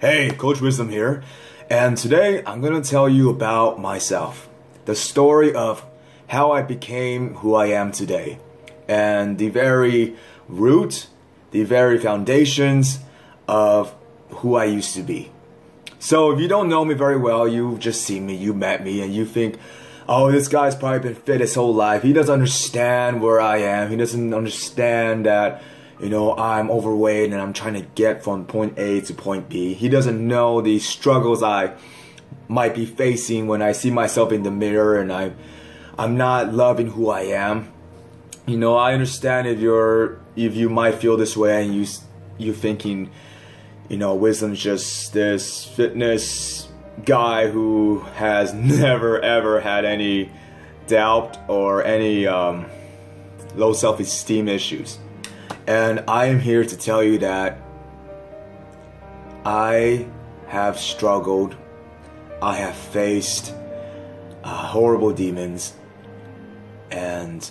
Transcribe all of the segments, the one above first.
Hey, Coach Wisdom here, and today I'm going to tell you about myself, the story of how I became who I am today, and the very root, the very foundations of who I used to be. So if you don't know me very well, you've just seen me, you met me, and you think, oh, this guy's probably been fit his whole life. He doesn't understand where I am. He doesn't understand that, I'm overweight and I'm trying to get from point A to point B. He doesn't know the struggles I might be facing when I see myself in the mirror and I'm not loving who I am. I understand if you might feel this way and you're thinking, Wisdom's just this fitness guy who has never ever had any doubt or any low self-esteem issues. And I am here to tell you that I have struggled, I have faced horrible demons and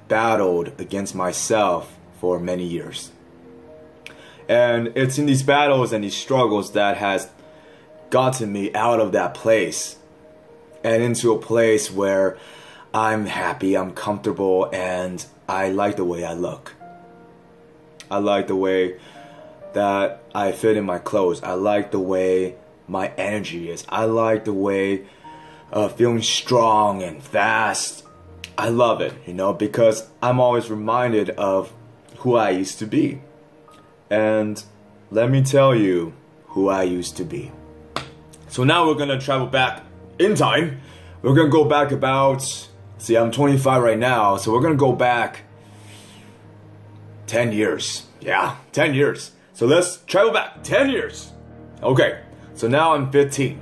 battled against myself for many years. And it's in these battles and these struggles that has gotten me out of that place and into a place where I'm happy, I'm comfortable, and I like the way I look. I like the way that I fit in my clothes. I like the way my energy is. I like the way feeling strong and fast. I love it, because I'm always reminded of who I used to be. And let me tell you who I used to be. So now we're gonna travel back in time. We're gonna go back I'm 25 right now, so we're gonna go back 10 years. Yeah, 10 years. So let's travel back 10 years. Okay, so now I'm 15.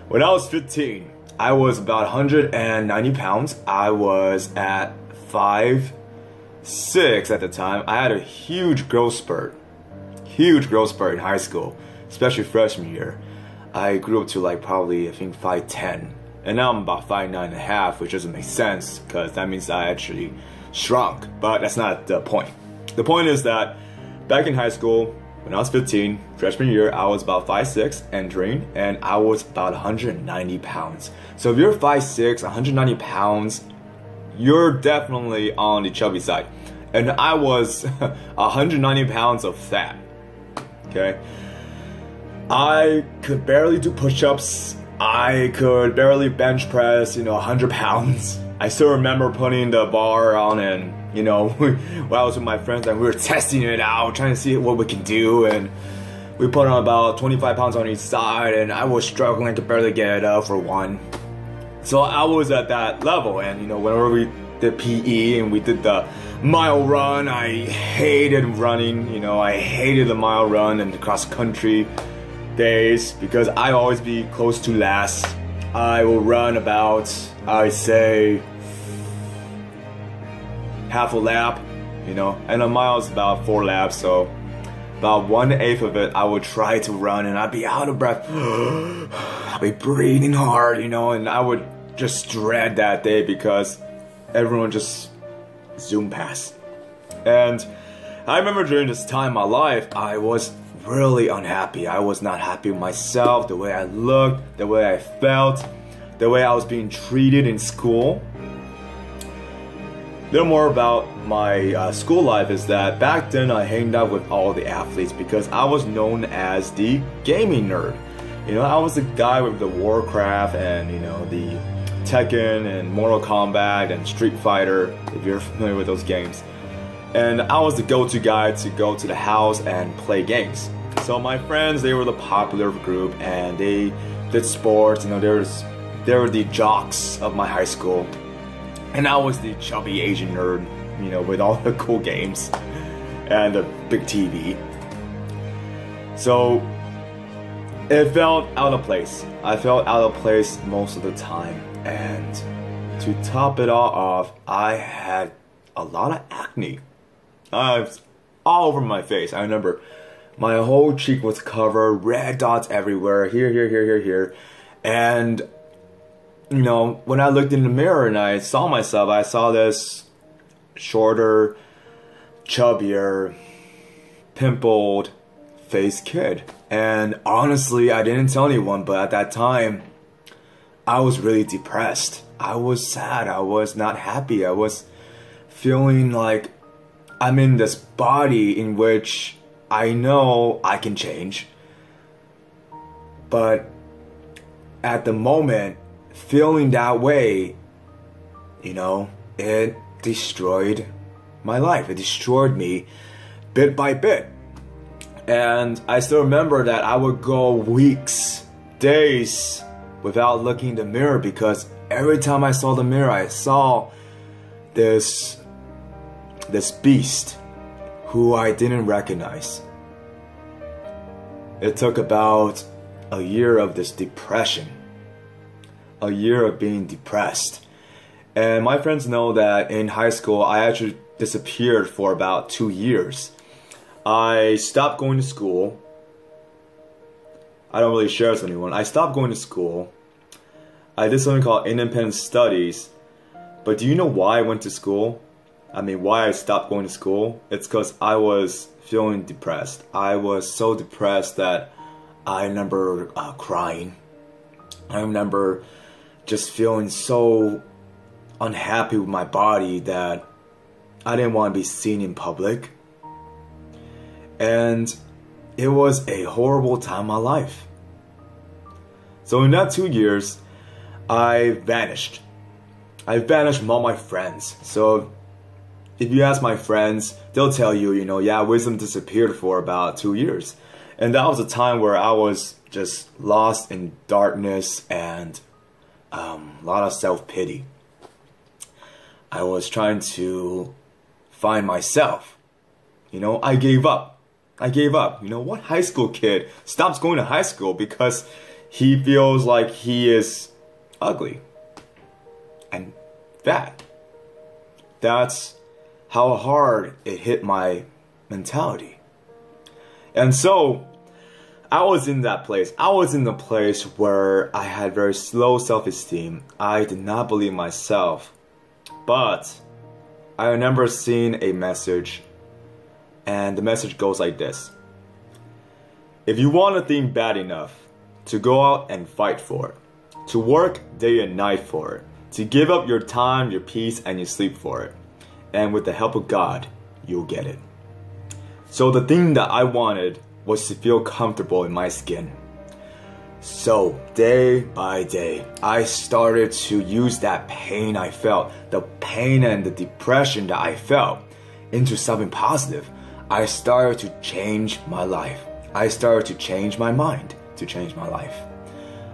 When I was 15, I was about 190 pounds. I was at 5'6" at the time. I had a huge growth spurt in high school, especially freshman year. I grew up to probably 5'10", and now I'm about 5'9.5", which doesn't make sense because that means I actually shrunk, but that's not the point. The point is that back in high school, when I was 15, freshman year, I was about 5'6" entering, and I was about 190 pounds. So if you're 5'6", 190 pounds, you're definitely on the chubby side. And I was 190 pounds of fat, okay? I could barely do push-ups. I could barely bench press, 100 pounds. I still remember putting the bar on and, when I was with my friends and we were testing it out, trying to see what we can do. And we put on about 25 pounds on each side and I was struggling to barely get it up for one. So I was at that level, and, whenever we did PE and we did the mile run, I hated running, I hated the mile run and the cross country days because I always be close to last. I will run about, I say, half a lap, and a mile is about 4 laps, so about 1/8 of it I would try to run and I'd be out of breath. I'd be breathing hard, and I would just dread that day because everyone just zoomed past. And I remember during this time in my life, I was really unhappy. I was not happy with myself, the way I looked, the way I felt, the way I was being treated in school. A little more about my school life is that back then I hanged out with all the athletes because I was known as the gaming nerd. I was the guy with the Warcraft and, the Tekken and Mortal Kombat and Street Fighter, if you're familiar with those games. And I was the go-to guy to go to the house and play games. So my friends, they were the popular group and they did sports, they were the jocks of my high school. And I was the chubby Asian nerd, with all the cool games and a big TV. So it felt out of place. I felt out of place most of the time. And to top it all off, I had a lot of acne. All over my face. I remember my whole cheek was covered, red dots everywhere, here. And, when I looked in the mirror and I saw myself, I saw this shorter, chubbier, pimpled, faced kid. And honestly, I didn't tell anyone, but at that time, I was really depressed. I was sad. I was not happy. I was feeling like I'm in this body in which I know I can change. But at the moment, feeling that way, it destroyed my life. It destroyed me bit by bit. And I still remember that I would go weeks, days without looking in the mirror, because every time I saw the mirror, I saw this beast who I didn't recognize. It took about a year of this depression, a year of being depressed. And my friends know that in high school, I actually disappeared for about 2 years. I stopped going to school. I don't really share this with anyone. I stopped going to school. I did something called independent studies. But do you know why I went to school? I mean, why I stopped going to school? It's because I was feeling depressed. I was so depressed that I remember crying. I remember just feeling so unhappy with my body that I didn't want to be seen in public. And it was a horrible time in my life. So in that 2 years, I vanished. I vanished from all my friends. So if you ask my friends, they'll tell you, yeah, Wisdom disappeared for about 2 years. And that was a time where I was just lost in darkness and a lot of self-pity. I was trying to find myself. I gave up. What high school kid stops going to high school because he feels like he is ugly and fat? That's how hard it hit my mentality. And so I was in that place. I was in the place where I had very low self-esteem. I did not believe myself. But I remember seeing a message, and the message goes like this. If you want a thing bad enough, to go out and fight for it, to work day and night for it, to give up your time, your peace, and your sleep for it, and with the help of God, you'll get it. So the thing that I wanted was to feel comfortable in my skin. So day by day, I started to use that pain I felt, the pain and the depression that I felt, into something positive. I started to change my life. I started to change my mind to change my life.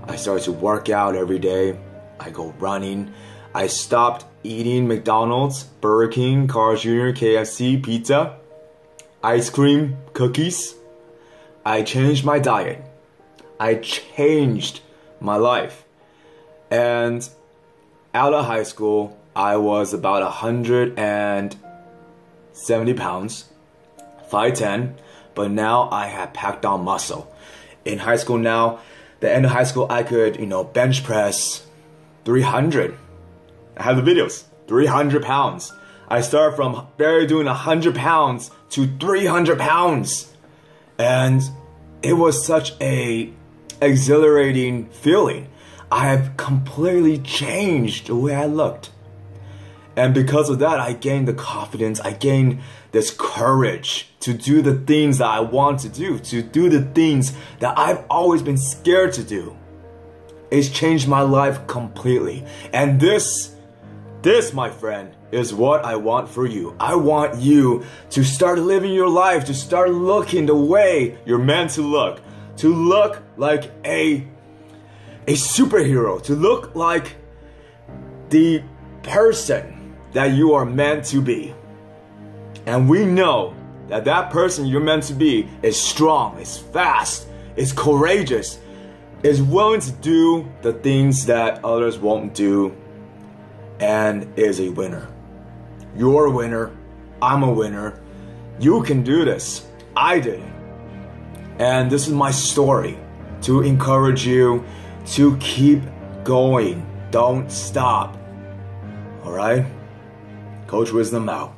I started to work out every day. I go running. I stopped eating McDonald's, Burger King, Carl's Jr., KFC, pizza, ice cream, cookies. I changed my diet. I changed my life. And out of high school, I was about 170 pounds, 5'10", but now I have packed on muscle. In high school now, the end of high school, I could, bench press 300. I have the videos, 300 pounds. I started from barely doing 100 pounds to 300 pounds. And it was such a exhilarating feeling. I have completely changed the way I looked. And because of that, I gained the confidence, I gained this courage to do the things that I want to do the things that I've always been scared to do. It's changed my life completely. And this, my friend, is what I want for you. I want you to start living your life, to start looking the way you're meant to look like a superhero, to look like the person that you are meant to be. And we know that that person you're meant to be is strong, is fast, is courageous, is willing to do the things that others won't do, and is a winner. You're a winner. I'm a winner. You can do this. I did it. And this is my story to encourage you to keep going. Don't stop. All right? Coach Wisdom out.